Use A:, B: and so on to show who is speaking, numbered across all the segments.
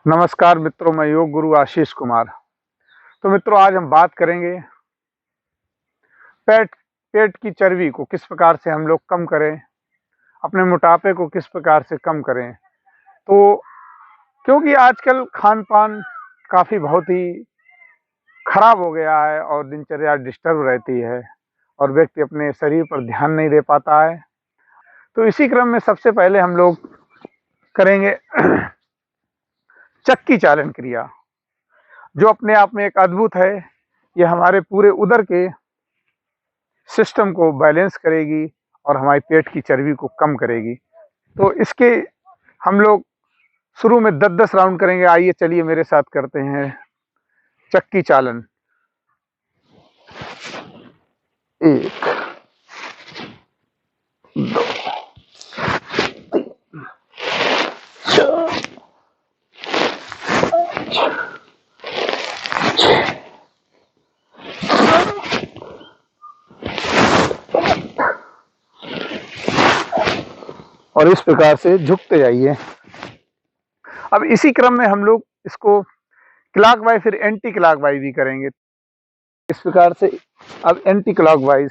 A: नमस्कार मित्रों, मैं योग गुरु आशीष कुमार। तो मित्रों, आज हम बात करेंगे पेट पेट की चर्बी को किस प्रकार से हम लोग कम करें, अपने मोटापे को किस प्रकार से कम करें। तो क्योंकि आजकल खान पान काफ़ी बहुत ही खराब हो गया है और दिनचर्या डिस्टर्ब रहती है और व्यक्ति अपने शरीर पर ध्यान नहीं दे पाता है। तो इसी क्रम में सबसे पहले हम लोग करेंगे चक्की चालन क्रिया, जो अपने आप में एक अद्भुत है। ये हमारे पूरे उदर के सिस्टम को बैलेंस करेगी और हमारी पेट की चर्बी को कम करेगी। तो इसके हम लोग शुरू में 10-10 राउंड करेंगे। आइए चलिए मेरे साथ करते हैं चक्की चालन। 1, 2, 3, 4, 5, 6, और इस प्रकार से झुकते जाइए। अब इसी क्रम में हम लोग इसको क्लॉकवाइज फिर एंटी क्लॉकवाइज भी करेंगे। इस प्रकार से अब एंटी क्लॉकवाइज,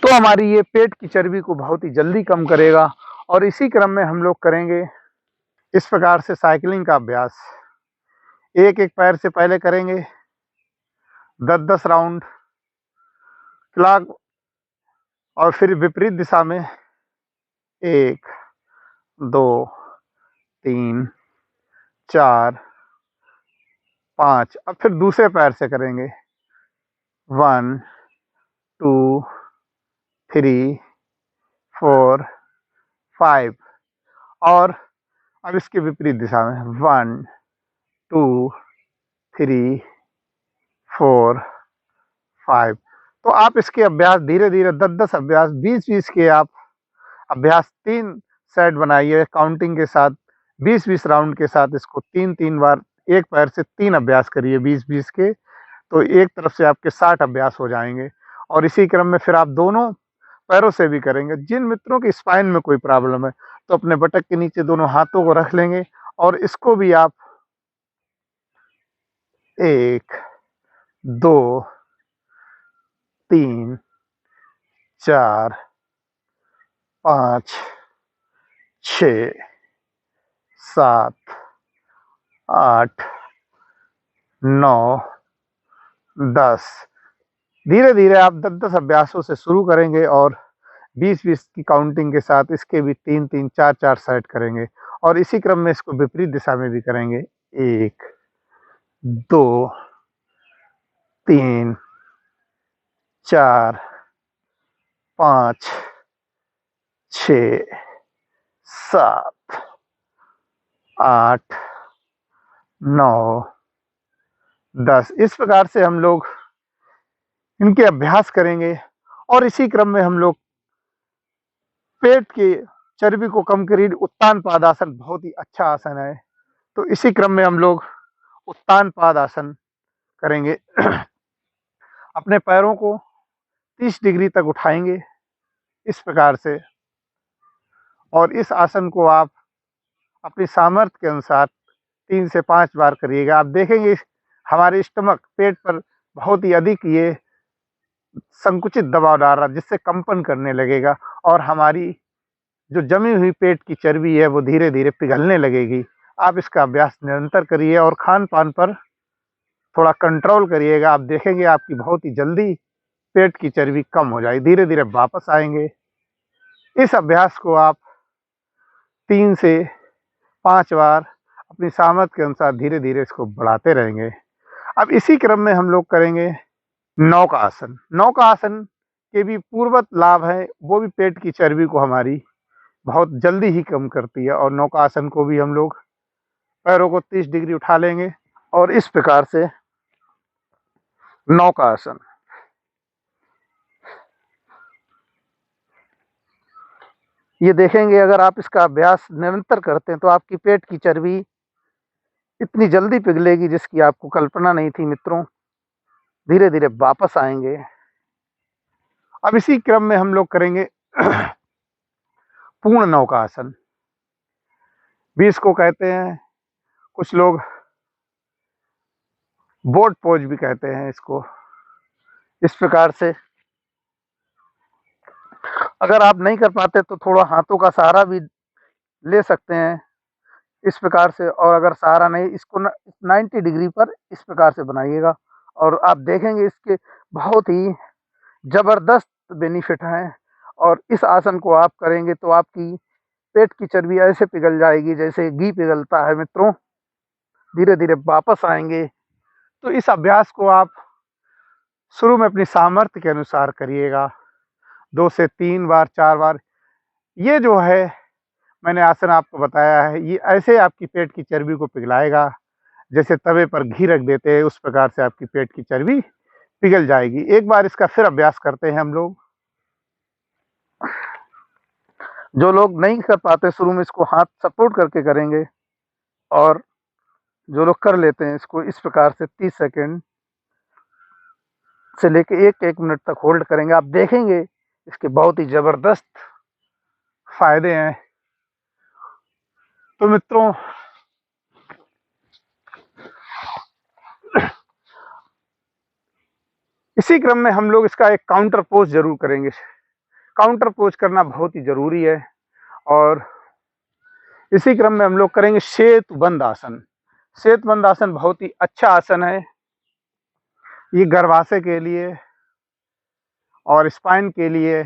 A: तो हमारी ये पेट की चर्बी को बहुत ही जल्दी कम करेगा। और इसी क्रम में हम लोग करेंगे इस प्रकार से साइकिलिंग का अभ्यास। एक एक पैर से पहले करेंगे 10-10 राउंड क्लॉक और फिर विपरीत दिशा में 1, 2, 3, 4, 5। अब फिर दूसरे पैर से करेंगे 1, 2, 3, 4, 5। और अब इसके विपरीत दिशा में 1, 2, 3, 4, 5। तो आप इसके अभ्यास धीरे धीरे 10-10 अभ्यास 20-20 के आप अभ्यास 3 सेट बनाइए काउंटिंग के साथ। 20-20 राउंड के साथ इसको 3-3 बार एक पैर से 3 अभ्यास करिए 20-20 के। तो एक तरफ से आपके 60 अभ्यास हो जाएंगे। और इसी क्रम में फिर आप दोनों पैरों से भी करेंगे। जिन मित्रों की स्पाइन में कोई प्रॉब्लम है तो अपने बटक के नीचे दोनों हाथों को रख लेंगे और इसको भी आप 1, 2, 3, 4, 5, 6, 7, 8, 9, 10। धीरे धीरे आप 10-10 अभ्यासों से शुरू करेंगे और 20-20 की काउंटिंग के साथ इसके भी 3-3, 4-4 सेट करेंगे। और इसी क्रम में इसको विपरीत दिशा में भी करेंगे। 1, 2, 3, 4, 5, 6, 7, 8, 9, 10। इस प्रकार से हम लोग इनके अभ्यास करेंगे। और इसी क्रम में हम लोग पेट की चर्बी को कम करिए। उत्तान पादासन बहुत ही अच्छा आसन है। तो इसी क्रम में हम लोग उत्तान पादासन करेंगे। अपने पैरों को 30 डिग्री तक उठाएंगे इस प्रकार से। और इस आसन को आप अपनी सामर्थ्य के अनुसार 3 से 5 बार करिएगा। आप देखेंगे हमारे स्टमक पेट पर बहुत ही अधिक ये संकुचित दबाव डाल रहा है, जिससे कंपन करने लगेगा और हमारी जो जमी हुई पेट की चर्बी है वो धीरे धीरे पिघलने लगेगी। आप इसका अभ्यास निरंतर करिए और खान पान पर थोड़ा कंट्रोल करिएगा। आप देखेंगे आपकी बहुत ही जल्दी पेट की चर्बी कम हो जाएगी। धीरे धीरे वापस आएंगे। इस अभ्यास को आप 3 से 5 बार अपनी सामर्थ्य के अनुसार धीरे धीरे इसको बढ़ाते रहेंगे। अब इसी क्रम में हम लोग करेंगे नौका आसन। नौका आसन के भी पूर्वत लाभ है, वो भी पेट की चर्बी को हमारी बहुत जल्दी ही कम करती है। और नौका आसन को भी हम लोग पैरों को 30 डिग्री उठा लेंगे और इस प्रकार से नौका आसन। ये देखेंगे अगर आप इसका अभ्यास निरंतर करते हैं तो आपकी पेट की चर्बी इतनी जल्दी पिघलेगी जिसकी आपको कल्पना नहीं थी मित्रों। धीरे धीरे वापस आएंगे। अब इसी क्रम में हम लोग करेंगे पूर्ण नौकासन भी इसको कहते हैं, कुछ लोग बोट पोज भी कहते हैं इसको। इस प्रकार से अगर आप नहीं कर पाते तो थोड़ा हाथों का सहारा भी ले सकते हैं इस प्रकार से। और अगर सहारा नहीं, इसको 90 डिग्री पर इस प्रकार से बनाइएगा और आप देखेंगे इसके बहुत ही ज़बरदस्त बेनिफिट हैं। और इस आसन को आप करेंगे तो आपकी पेट की चर्बी ऐसे पिघल जाएगी जैसे घी पिघलता है मित्रों। धीरे धीरे वापस आएंगे। तो इस अभ्यास को आप शुरू में अपनी सामर्थ्य के अनुसार करिएगा, 2 से 3 बार 4 बार। ये जो है मैंने आसन आपको बताया है, ये ऐसे आपकी पेट की चर्बी को पिघलाएगा जैसे तवे पर घी रख देते हैं, उस प्रकार से आपकी पेट की चर्बी पिघल जाएगी। एक बार इसका फिर अभ्यास करते हैं हम लोग। जो लोग नहीं कर पाते शुरू में इसको हाथ सपोर्ट करके करेंगे, और जो लोग कर लेते हैं इसको इस प्रकार से 30 सेकंड से लेके 1 मिनट तक होल्ड करेंगे। आप देखेंगे इसके बहुत ही ज़बरदस्त फायदे हैं। तो मित्रों, इसी क्रम में हम लोग इसका एक काउंटर पोज जरूर करेंगे। काउंटर पोज करना बहुत ही जरूरी है। और इसी क्रम में हम लोग करेंगे सेतुबंद आसन। सेतुबंद आसन बहुत ही अच्छा आसन है। ये गर्भाशय के लिए और स्पाइन के लिए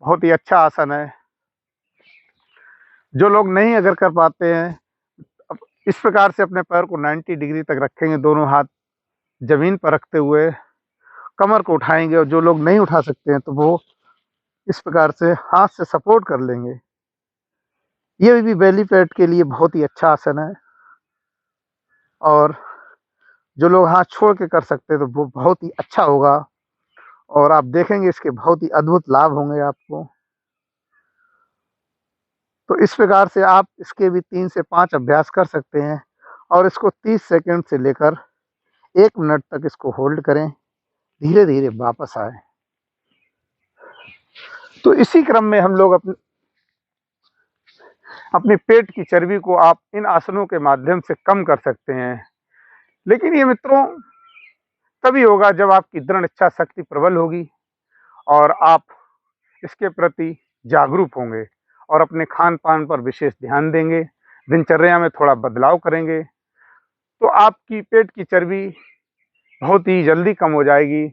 A: बहुत ही अच्छा आसन है। जो लोग नहीं अगर कर पाते हैं, इस प्रकार से अपने पैर को 90 डिग्री तक रखेंगे, दोनों हाथ जमीन पर रखते हुए कमर को उठाएंगे। और जो लोग नहीं उठा सकते हैं तो वो इस प्रकार से हाथ से सपोर्ट कर लेंगे। ये भी बेली फैट के लिए बहुत ही अच्छा आसन है। और जो लोग हाथ छोड़ के कर सकते हैं तो वो बहुत ही अच्छा होगा, और आप देखेंगे इसके बहुत ही अद्भुत लाभ होंगे आपको। तो इस प्रकार से आप इसके भी 3 से 5 अभ्यास कर सकते हैं, और इसको 30 सेकंड से लेकर 1 मिनट तक इसको होल्ड करें। धीरे धीरे वापस आए। तो इसी क्रम में हम लोग अपने पेट की चर्बी को आप इन आसनों के माध्यम से कम कर सकते हैं। लेकिन ये मित्रों तभी होगा जब आपकी दृढ़ इच्छा शक्ति प्रबल होगी और आप इसके प्रति जागरूक होंगे और अपने खान पान पर विशेष ध्यान देंगे, दिनचर्या में थोड़ा बदलाव करेंगे, तो आपकी पेट की चर्बी बहुत ही जल्दी कम हो जाएगी